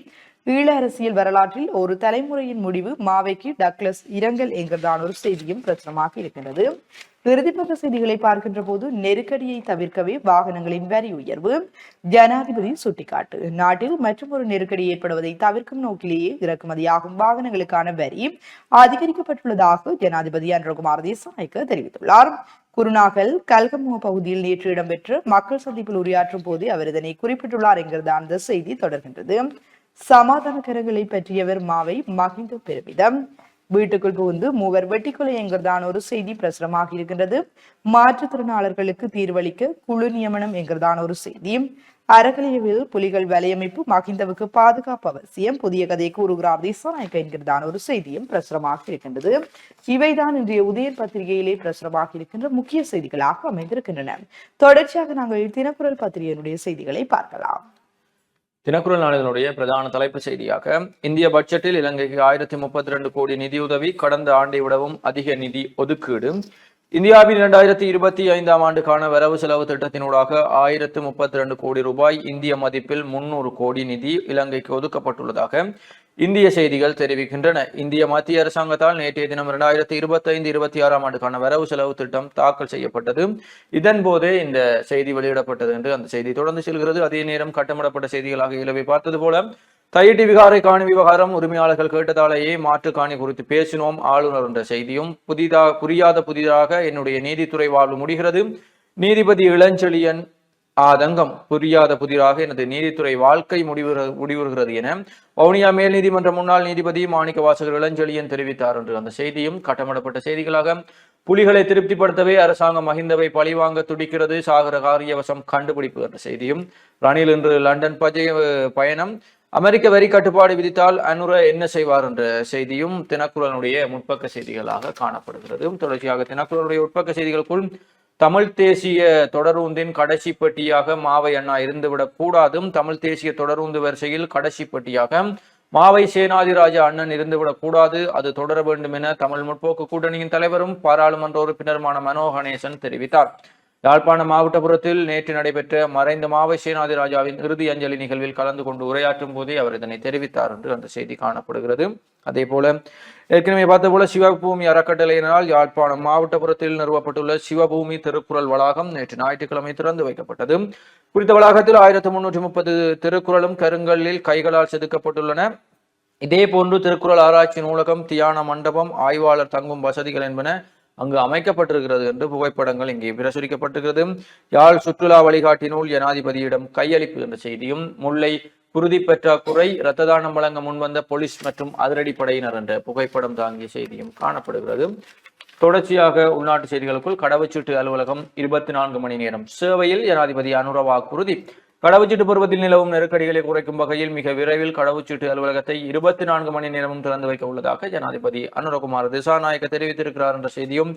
ஈழ அரசியல் வரலாற்றில் ஒரு தலைமுறையின் முடிவு மாவைக்கு டக்ளஸ் இரங்கல் என்கிறதான ஒரு செய்தியும் பிரசுரமாக இருக்கின்றது. இறுதிப்பக்க செய்திகளை பார்க்கின்ற போது நெருக்கடியை தவிர்க்கவே வாகனங்களின் வரி உயர்வு. ஜனாதிபதி சுட்டிக்காட்டு. நாட்டில் மற்றொரு நெருக்கடி ஏற்படுவதை தவிர்க்கும் நோக்கிலேயே இறக்குமதியாகும் வாகனங்களுக்கான வரி அதிகரிக்கப்பட்டுள்ளதாக ஜனாதிபதி அனுரகுமார் திசாநாயக்க தெரிவித்துள்ளார். குருநாகல் கல்கமுவ பகுதியில் நேற்று இடம்பெற்ற மக்கள் சந்திப்பில் உரையாற்றும் போது அவர் இதனை குறிப்பிட்டுள்ளார் என்கிறது அந்த செய்தி தொடர்கின்றது. சமாதான கரங்களை பற்றியவர் மாவை மகிந்த பெருமிதம். வீட்டுக்குள் புகுந்து மூவர் வெட்டிக்கொலை என்கிறதான ஒரு செய்தி பிரசுரமாக இருக்கின்றது. மாற்றுத்திறனாளர்களுக்கு தீர்வளிக்க குழு நியமனம் என்கிறதான ஒரு செய்தி. அரகலியவில் புலிகள் வலையமைப்பு மகிந்தவுக்கு பாதுகாப்பு அவசியம். புதிய கதை கூறுகிறார் திசாநாயக்க என்கிறதான ஒரு செய்தியும் பிரசுரமாக இருக்கின்றது. இவைதான் இன்றைய உதயன் பத்திரிகையிலே பிரசுரமாக இருக்கின்ற முக்கிய செய்திகளாக அமைந்திருக்கின்றன. தொடர்ச்சியாக நாங்கள் தினக்குரல் பத்திரிகையினுடைய செய்திகளை பார்க்கலாம். தினக்குரல் நாளிதழுடைய பிரதான தலைப்பு செய்தியாக இந்திய பட்ஜெட்டில் இலங்கைக்கு 1032 கோடி நிதியுதவி, கடந்த ஆண்டை விடவும் அதிக நிதி ஒதுக்கீடு. இந்தியாவின் 2025ஆம் ஆண்டுக்கான வரவு செலவு திட்டத்தினூடாக 1032 கோடி ரூபாய் இந்திய மதிப்பில் 300 கோடி நிதி இலங்கைக்கு ஒதுக்கப்பட்டுள்ளதாக இந்திய செய்திகள் தெரிவிக்கின்றன. இந்திய மத்திய அரசாங்கத்தால் நேற்றைய தினம் 2025-26ஆம் ஆண்டுக்கான வரவு செலவு திட்டம் தாக்கல் செய்யப்பட்டது. இதன் போதே இந்த செய்தி வெளியிடப்பட்டது என்று அந்த செய்தி தொடர்ந்து செல்கிறது. அதே நேரம் கட்டமிடப்பட்ட செய்திகளாக இலவை பார்த்தது போல தையிட்டி விகாரை காணி விவகாரம் உரிமையாளர்கள் கேட்டதாலேயே மாற்று காணி குறித்து பேசினோம் ஆளுநர் என்ற செய்தியும் புரியாத என்னுடைய நீதித்துறை வாழ்வு முடிகிறது. நீதிபதி இளஞ்செழியன் ஆதங்கம். புரியாத புதிராக எனது நீதித்துறை வாழ்க்கை முடிவுறுகிறது என வவுனியா மேல் நீதிமன்ற முன்னாள் நீதிபதி மாணிக்க வாசகர் இளஞ்செழியன் தெரிவித்தார் என்று அந்த செய்தியும் கட்டமிடப்பட்ட செய்திகளாக புலிகளை திருப்திப்படுத்தவே அரசாங்கம் மஹிந்தவை பழிவாங்க துடிக்கிறது, சாகர காரியவசம் கண்டுபிடிப்பு என்ற செய்தியும் ரணில் இன்று லண்டன் பயணம், அமெரிக்க வரி கட்டுப்பாடு விதித்தால் அனுர என்ன செய்வார் என்ற செய்தியும் தினக்குரலுடைய முற்பக்க செய்திகளாக காணப்படுகிறது. தொடர்ச்சியாக தினக்குரலுடைய உட்பக்க செய்திகளுக்குள் தமிழ் தேசிய தொடரூந்தின் கடைசி பெட்டியாக மாவை அண்ணா இருந்துவிடக் கூடாதும், தமிழ் தேசிய தொடரூந்து வரிசையில் கடைசி பெட்டியாக மாவை சேனாதிராஜா அண்ணன் இருந்துவிடக் கூடாது, அது தொடர வேண்டும் என தமிழ் முற்போக்கு கூட்டணியின் தலைவரும் பாராளுமன்ற உறுப்பினருமான மனோ கணேசன் தெரிவித்தார். யாழ்ப்பாணம் மாவட்டபுரத்தில் நேற்று நடைபெற்ற மறைந்த மாவை சேனாதிராஜாவின் இறுதி அஞ்சலி நிகழ்வில் கலந்து கொண்டு உரையாற்றும் போதே அவர் இதனை தெரிவித்தார் என்று அந்த செய்தி காணப்படுகிறது. அதே போல ஏற்கனவே பார்த்த போல சிவபூமி அறக்கட்டளையினால் யாழ்ப்பாணம் மாவட்டபுரத்தில் நிறுவப்பட்டுள்ள சிவபூமி திருக்குறள் வளாகம் நேற்று ஞாயிற்றுக்கிழமை திறந்து வைக்கப்பட்டது. குறித்த வளாகத்தில் 1330 திருக்குறளும் கருங்கல்லில் கைகளால் செதுக்கப்பட்டுள்ளன. இதே போன்று திருக்குறள் ஆராய்ச்சி நூலகம், தியான மண்டபம், ஆய்வாளர் தங்கும் வசதிகள் என்பன அங்கு அமைக்கப்பட்டிருக்கிறது என்று புகைப்படங்கள் இங்கே பிரசுரிக்கப்பட்டிருக்கிறது. யாழ் சுற்றுலா வழிகாட்டி நூல் ஜனாதிபதியிடம் கையளிப்பு என்ற செய்தியும், முல்லை குருதி பற்றாக்குறை, இரத்த தானம் வழங்க முன்வந்த போலீஸ் மற்றும் அதிரடிப்படையினர் என்ற புகைப்படம் தாங்கிய செய்தியும் காணப்படுகிறது. தொடர்ச்சியாக உள்நாட்டு செய்திகளுக்குள் கடவுச்சீட்டு அலுவலகம் 24 மணி நேரம் சேவையில் ஜனாதிபதி அனுர வாக்குறுதி. கடவுச்சீட்டு பருவத்தில் நிலவும் நெருக்கடிகளை குறைக்கும் வகையில் மிக விரைவில் கடவுச்சீட்டு அலுவலகத்தை 24 மணி நேரமும் திறந்து வைக்க உள்ளதாக ஜனாதிபதி அனுரகுமார் திசாநாயக்க தெரிவித்திருக்கிறார் என்ற செய்தியும்,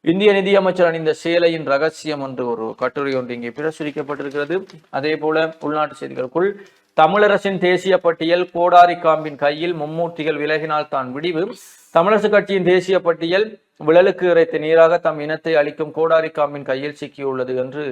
இந்திய நிதியமைச்சர் அணிந்த சேலையின் ரகசியம் என்று ஒரு கட்டுரை ஒன்று இங்கே பிரசுரிக்கப்பட்டிருக்கிறது. அதே போல உள்நாட்டு செய்திகளுக்குள் தமிழரசின் தேசிய பட்டியல் கோடாரி காம்பின் கையில், மும்மூர்த்திகள் விலகினால் தான் விடிவு. தமிழரசு கட்சியின் தேசிய பட்டியல் விழலுக்கு இறைத்த நீராக தம் இனத்தை அளிக்கும் கோடாரி காம்பின் கையில் சிக்கியுள்ளது என்று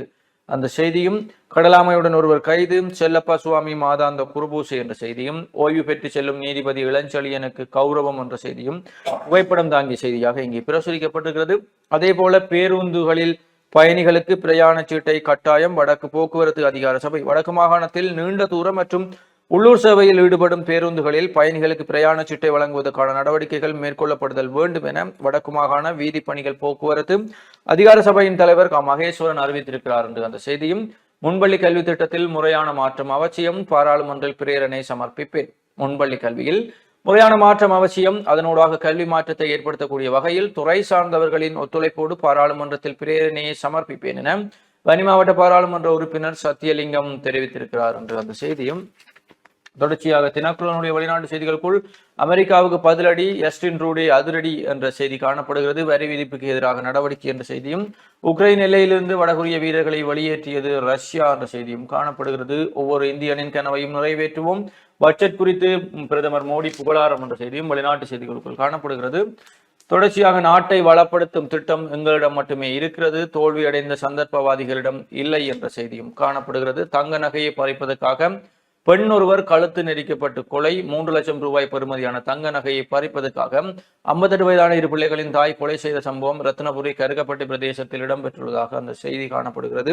அந்த செய்தியும், கடலாமையுடன் ஒருவர் கைது, செல்லப்பா சுவாமி மாதாந்த குருபூசை என்ற செய்தியும், ஓய்வு பெற்று செல்லும் நீதிபதி இளஞ்செழியனுக்கு கௌரவம் என்ற செய்தியும் புகைப்படம் தாங்கிய செய்தியாக இங்கே பிரசுரிக்கப்பட்டிருக்கிறது. அதே போல பேருந்துகளில் பயணிகளுக்கு பிரயாண சீட்டை கட்டாயம். வடக்கு போக்குவரத்து அதிகார சபை வடக்கு மாகாணத்தில் நீண்ட தூரம் மற்றும் உள்ளூர் சேவையில் ஈடுபடும் பேருந்துகளில் பயணிகளுக்கு பிரயாண சீட்டை வழங்குவதற்கான நடவடிக்கைகள் மேற்கொள்ளப்படுதல் வேண்டும் என வடக்கு மாகாண வீதி பணிகள் போக்குவரத்து அதிகார சபையின் தலைவர் மகேஸ்வரன் அறிவித்திருக்கிறார் என்று அந்த செய்தியும், முன்பள்ளி கல்வி திட்டத்தில் முறையான மாற்றம் அவசியம், பாராளுமன்றில் பிரேரணை சமர்ப்பிப்பேன். முன்பள்ளி கல்வியில் முறையான மாற்றம் அவசியம், அதனூடாக கல்வி மாற்றத்தை ஏற்படுத்தக்கூடிய வகையில் துறை சார்ந்தவர்களின் ஒத்துழைப்போடு பாராளுமன்றத்தில் பிரேரணையை சமர்ப்பிப்பேன் என வன்னி மாவட்ட பாராளுமன்ற உறுப்பினர் சத்தியலிங்கம் தெரிவித்திருக்கிறார் என்று அந்த செய்தியும், தொடர்ச்சியாக தினக்குரலுடைய வெளிநாட்டு செய்திகளுக்குள் அமெரிக்காவுக்கு பதிலடி, ஜஸ்டின் ட்ரூடே அதிரடி என்ற செய்தி காணப்படுகிறது. வரி விதிப்புக்கு எதிராக நடவடிக்கை என்ற செய்தியும், உக்ரைன் எல்லையிலிருந்து வடகொரிய வீரர்களை வெளியேற்றியது ரஷ்யா என்ற செய்தியும் காணப்படுகிறது. ஒவ்வொரு இந்தியனின் கனவையும் நிறைவேற்றுவோம், பட்ஜெட் குறித்து பிரதமர் மோடி புகழாரம் என்ற செய்தியும் வெளிநாட்டு செய்திகளுக்குள் காணப்படுகிறது. தொடர்ச்சியாக நாட்டை வளப்படுத்தும் திட்டம் எங்களிடம் மட்டுமே இருக்கிறது, தோல்வியடைந்த சந்தர்ப்பவாதிகளிடம் இல்லை என்ற செய்தியும் காணப்படுகிறது. தங்க நகையை பறிப்பதற்காக பெண் ஒருவர் கழுத்து நெரிக்கப்பட்டு கொலை, 3 லட்சம் ரூபாய் பெறுமதியான தங்க நகையை பறிப்பதற்காக 58 வயதான 2 பிள்ளைகளின் தாய் கொலை செய்த சம்பவம் ரத்னபுரி கருகப்பட்டி பிரதேசத்தில் இடம்பெற்றுள்ளதாக அந்த செய்தி காணப்படுகிறது.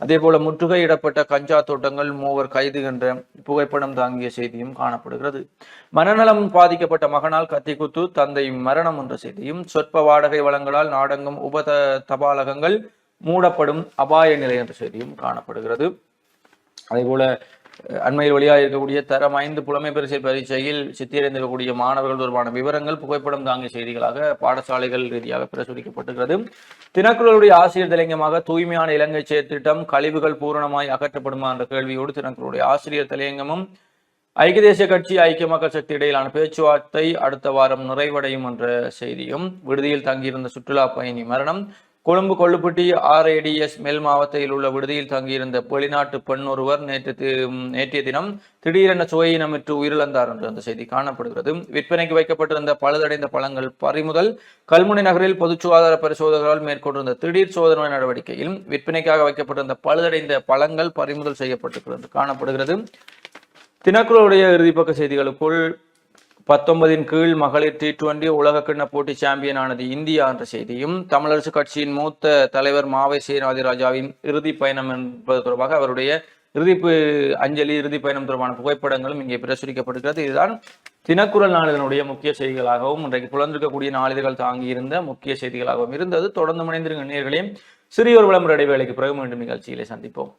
அதே போல முற்றுகையிடப்பட்ட கஞ்சா தோட்டங்கள் 3 கைது என்ற புகைப்படம் தாங்கிய செய்தியும் காணப்படுகிறது. மனநலம் பாதிக்கப்பட்ட மகனால் கத்திக்குத்து, தந்தை மரணம் என்ற செய்தியும், சொற்ப வாடகை வளங்களால் நாடெங்கும் தபாலகங்கள் மூடப்படும் அபாய நிலை என்ற செய்தியும் காணப்படுகிறது. அதே போல அண்மையில் வெளியாக இருக்கக்கூடிய தரம் 5 புலமை பரிசில் பரீட்சையில் சித்தியடைந்திருக்கக்கூடிய மாணவர்கள் தொடர்பான விவரங்கள் புகைப்படம் தாங்கிய செய்திகளாக பாடசாலைகள் ரீதியாக பிரசுரிக்கப்பட்டிருக்கிறது. தினக்குரலுடைய ஆசிரியர் தலையங்கமாக தூய்மையான இலங்கை செயற்திட்டம் கழிவுகள் பூரணமாய் அகற்றப்படுமா என்ற கேள்வியோடு தினக்குரலுடைய ஆசிரியர் தலையங்கமும், ஐக்கிய தேசிய கட்சி ஐக்கிய மக்கள் சக்தி இடையிலான பேச்சுவார்த்தை அடுத்த வாரம் நிறைவடையும் என்ற செய்தியும், விடுதியில் தங்கியிருந்த சுற்றுலா பயணி மரணம், கொழும்பு கொள்ளுப்பட்டி RADS மேல் மாவட்டத்தில் உள்ள விடுதியில் தங்கியிருந்த வெளிநாட்டு பெண் ஒருவர் நேற்றைய தினம் திடீரென சுவையினமிட்டு உயிரிழந்தார் என்று அந்த செய்தி காணப்படுகிறது. விற்பனைக்கு வைக்கப்பட்டிருந்த பழுதடைந்த பழங்கள் பறிமுதல். கல்முனை நகரில் பொது சுகாதார பரிசோதகர்களால் மேற்கொண்டிருந்த திடீர் சோதனை நடவடிக்கையில் விற்பனைக்காக வைக்கப்பட்டிருந்த பழுதடைந்த பழங்கள் பறிமுதல் செய்யப்பட்டிருக்கிறது காணப்படுகிறது. தினக்குரலுடைய இறுதிப்பக்க செய்திகளுக்குள் 19 கீழ் மகளிர் T20 உலகக்கிண்ண போட்டி சாம்பியன் ஆனது இந்தியா என்ற செய்தியும், தமிழரசு கட்சியின் மூத்த தலைவர் மாவை சேனாதிராஜாவின் இறுதி பயணம் என்பது தொடர்பாக அவருடைய இறுதி பயணம் தொடர்பான புகைப்படங்களும் இங்கே பிரசுரிக்கப்பட்டிருக்கிறது. இதுதான் தினக்குரல் நாளிதனுடைய முக்கிய செய்திகளாகவும் இன்றைக்கு புலர்ந்திருக்கக்கூடிய நாளிதழ்கள் தாங்கியிருந்த முக்கிய செய்திகளாகவும் இருந்தது. தொடர்ந்து இணைந்திருக்கிற நேயர்களே, சிறியோர் விளம்பர இடைவேளைக்கு பிறகு மீண்டும் நிகழ்ச்சியிலே சந்திப்போம்.